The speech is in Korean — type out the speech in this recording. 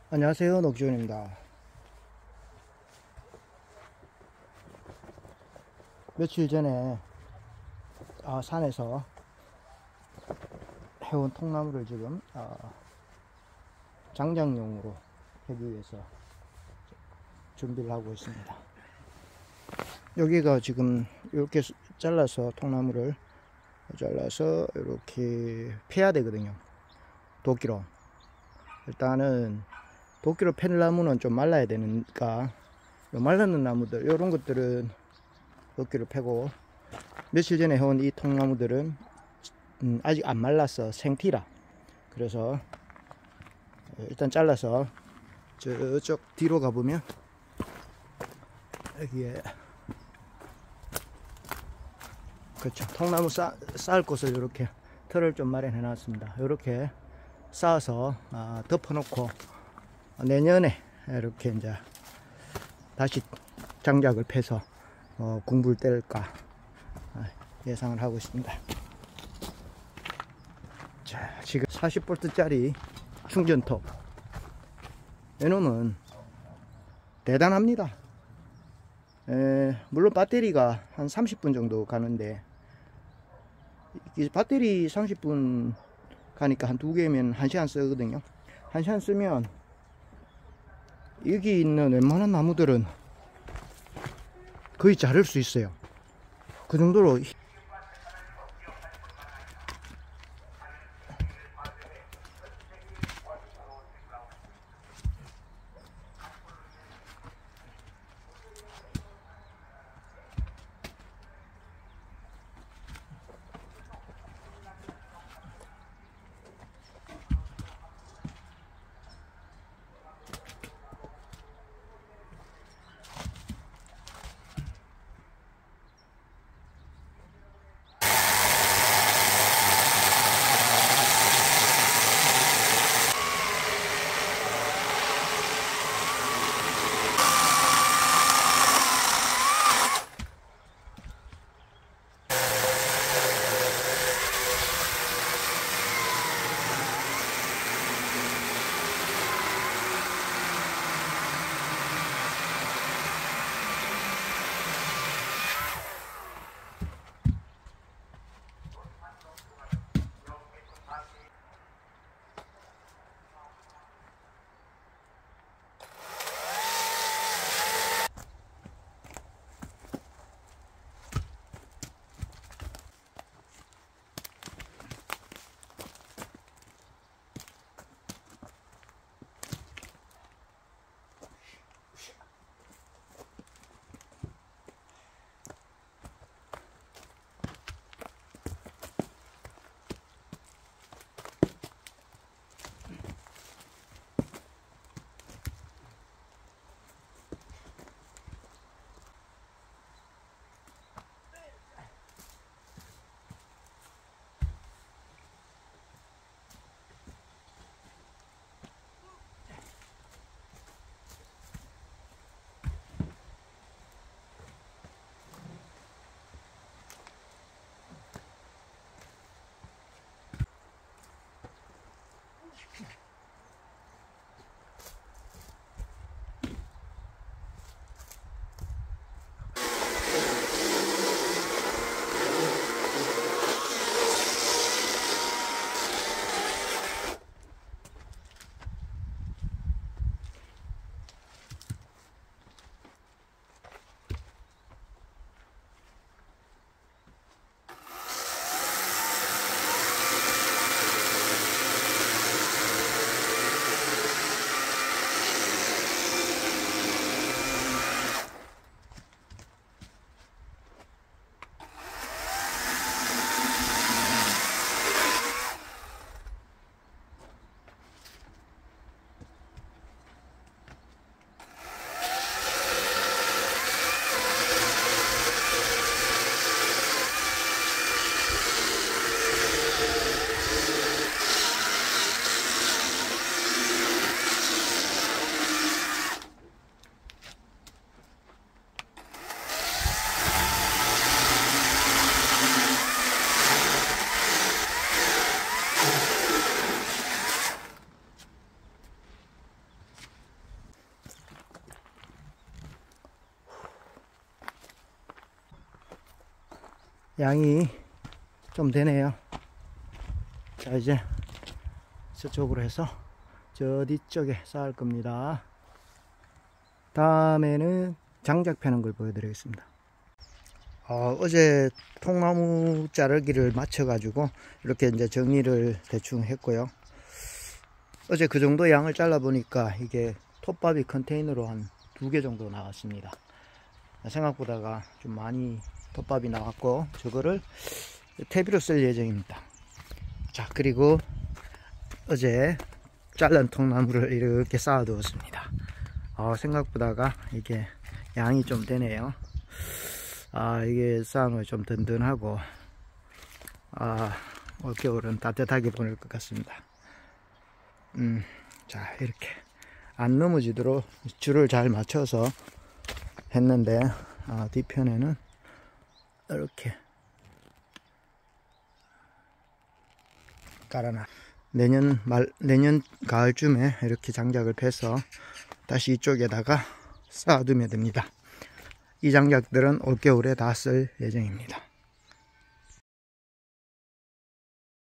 안녕하세요, 녹지훈입니다. 며칠 전에 산에서 해온 통나무를 지금 장작용으로 하기 위해서 준비를 하고 있습니다. 여기가 지금 이렇게 잘라서 통나무를 잘라서 이렇게 패야 되거든요. 도끼로. 일단은 도끼로 팬 나무는 좀 말라야 되니까 말랐는 나무들 이런 것들은 도끼로 패고, 며칠 전에 해온 이 통나무들은 아직 안 말랐어. 생티라. 그래서 일단 잘라서 저쪽 뒤로 가보면 여기에, 그렇죠, 통나무 쌓을 곳을 이렇게 틀을 좀 마련해 놨습니다. 이렇게 쌓아서 덮어 놓고 내년에 이렇게 이제 다시 장작을 패서 궁불 뗄까 예상을 하고 있습니다. 자, 지금 40V 짜리 충전톱, 이놈은 대단합니다. 물론 배터리가 한 30분 정도 가는데, 이 배터리 30분 가니까 한 2개면 1시간 쓰거든요. 1시간 쓰면 여기 있는 웬만한 나무들은 거의 자를 수 있어요. 그 정도로. 양이 좀 되네요. 자, 이제 저쪽으로 해서 저 뒤쪽에 쌓을 겁니다. 다음에는 장작 패는 걸 보여드리겠습니다. 어제 통나무 자르기를 마쳐가지고 이렇게 이제 정리를 대충 했고요. 어제 그 정도 양을 잘라 보니까 이게 톱밥이 컨테이너로 한 2개 정도 나왔습니다. 생각보다가 좀 많이 톱밥이 나왔고, 저거를 퇴비로 쓸 예정입니다. 자, 그리고 어제 잘른 통나무를 이렇게 쌓아 두었습니다. 생각보다가 이게 양이 좀 되네요. 이게 쌓으면 좀 든든하고, 올겨울은 따뜻하게 보낼 것 같습니다. 자, 이렇게 안 넘어지도록 줄을 잘 맞춰서 했는데, 뒤편에는 이렇게 깔아놔. 내년 가을쯤에 이렇게 장작을 패서 다시 이쪽에다가 쌓아두면 됩니다. 이 장작들은 올겨울에 다 쓸 예정입니다.